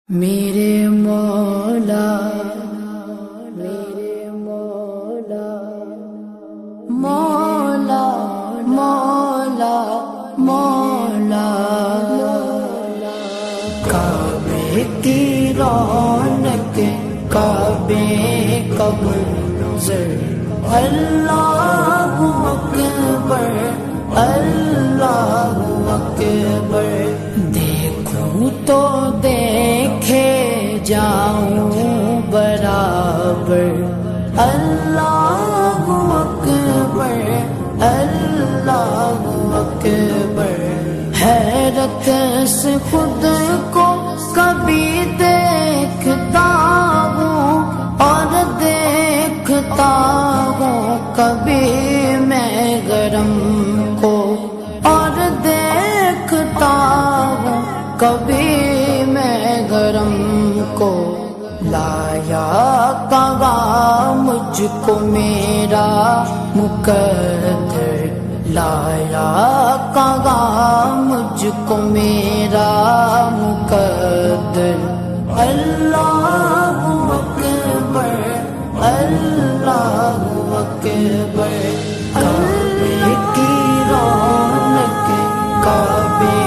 میرے مولا میرے مولا مولا مولا مولا کعبے کی رونق کعبے کا منظر اللہ اکبر اللہ اکبر دیکھوں تو دیکھے جاؤں برابر اللہ اکبر اللہ اکبر حیرت سے خود کو کبھی دیکھتا ہوں اور دیکھتا ہوں کبھی میں گرم کو اور دیکھتا ہوں کبھی میں گرم کو لایا کہاں مجھ کو میرا مقدر لایا کہاں مجھ کو میرا مقدر اللہ اکبر اللہ اکبر کعبے کی رونق کعبے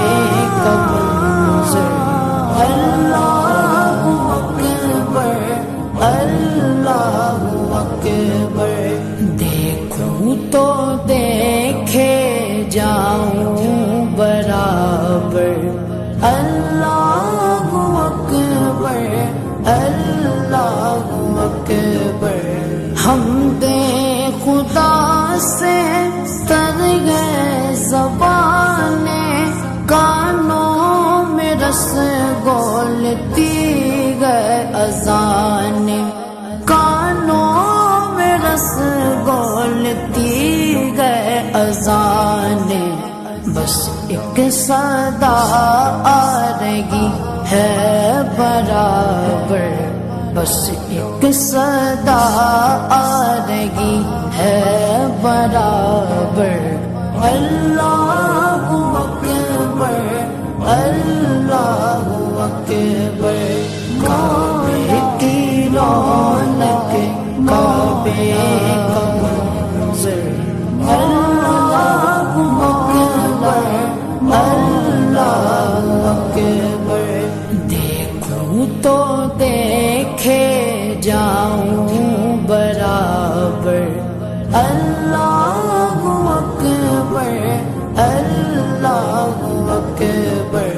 کا منظر اللہ اکبر اللہ اکبر دیکھوں تو دیکھے جاؤں برابر اللہ اکبر اللہ اکبر حمد خدا سے تر گئے زبانیں کانوں میں رس گولتی گئے اذانیں کانوں میں رس گولتی گئے اذانیں بس ایک صدا آ رہی ہے برابر بس ایک صدا آ رہی ہے برابر اللہ اکبر اللہ اکبر کعبے کی رونق کعبے کا منظر اللہ اکبر اللہ اکبر دیکھوں تو دیکھے جاؤں برابر اللہ اکبر اللہ اکبر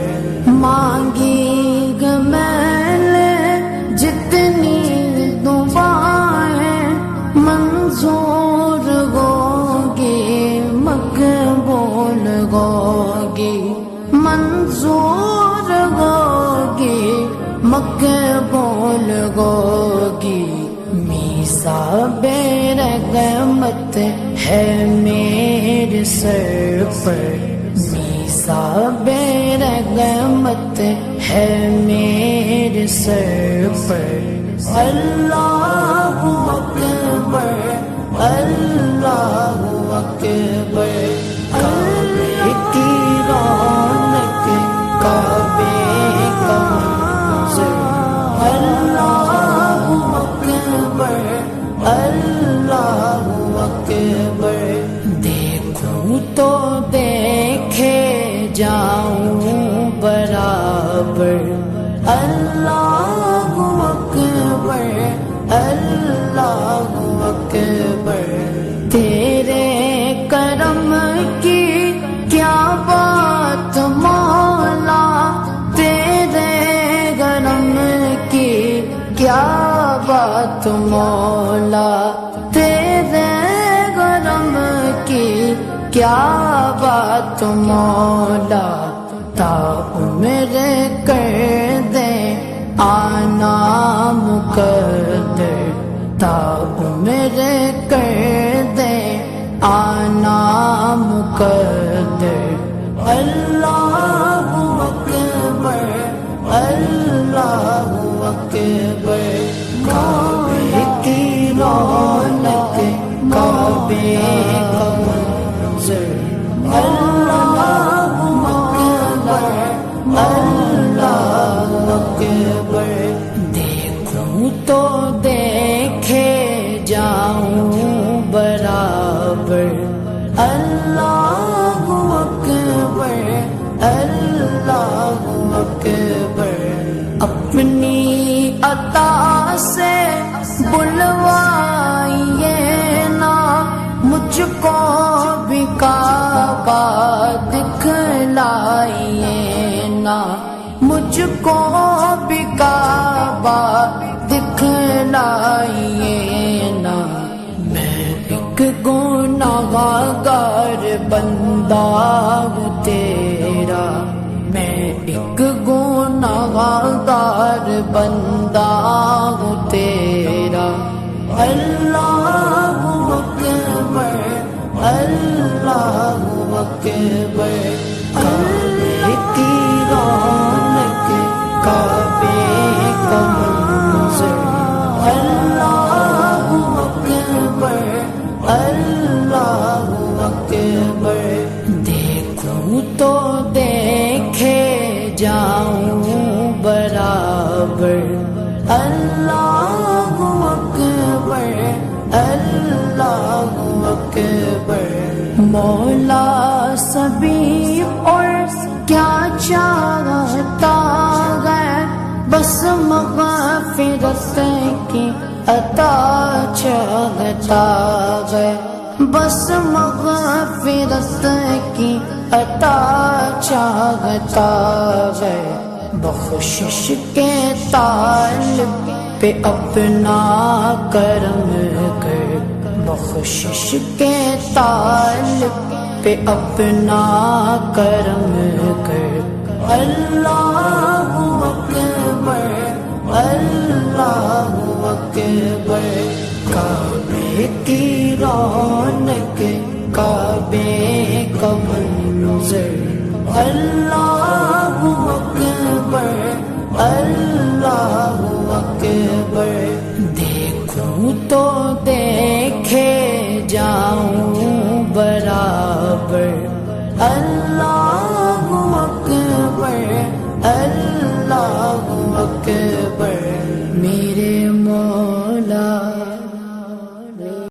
مانگی گے میں نے جتنی دعائیں منظور ہوگی مقبول ہوگی منظور ہوگی مقبول ہوگی میثاق رحمت ہے میرے سر پر میثاق رحمت ہے میرے سر پر اللہ اکبر اللہ اکبر کعبے کی رونق کعبے کا منظر اللہ اکبر اللہ اکبر دیکھوں تو دیکھے جاؤں برابر اللہ اکبر اللہ اکبر تیرے کرم کی کیا بات مولا تیرے کرم کی کیا بات مولا تیرے کرم کی کیا بات مولا تا میرے کر دے آنا مقدر تا میرے کر دے آنا مقدر اللہ اکبر اللہ اکبر کعبے کی رونق کعبے کا منظر اللہ اکبر اللہ اکبر مجھ کو بھی کعبہ دکھلائیے نا، میں ایک گنہگار بندہ ہوں تیرا، میں ایک گنہگار بندہ ہوں تیرا۔ اللہ اکبر اللہ اکبر، کعبے کی رونق کعبے کا منظر، اللہ اکبر اللہ اکبر، دیکھوں تو دیکھے جاؤں برابر، اللہ اکبر اللہ اکبر۔ مولا سبھی اور کیا چاہتا ہے، بس مغفرت کی عطا چاہتا ہے، بس مغفرت کی عطا چاہتا ہے، بخشش کے طالب پہ اپنا کرم کر، بخشش کے طالب پہ اپنا کرم کر، اللہ اکبر اللہ اکبر، کعبے کی رونق کعبے کا منظر، اللہ اکبر اللہ اکبر، دیکھوں تو دیکھے جاؤں برابر، اللہ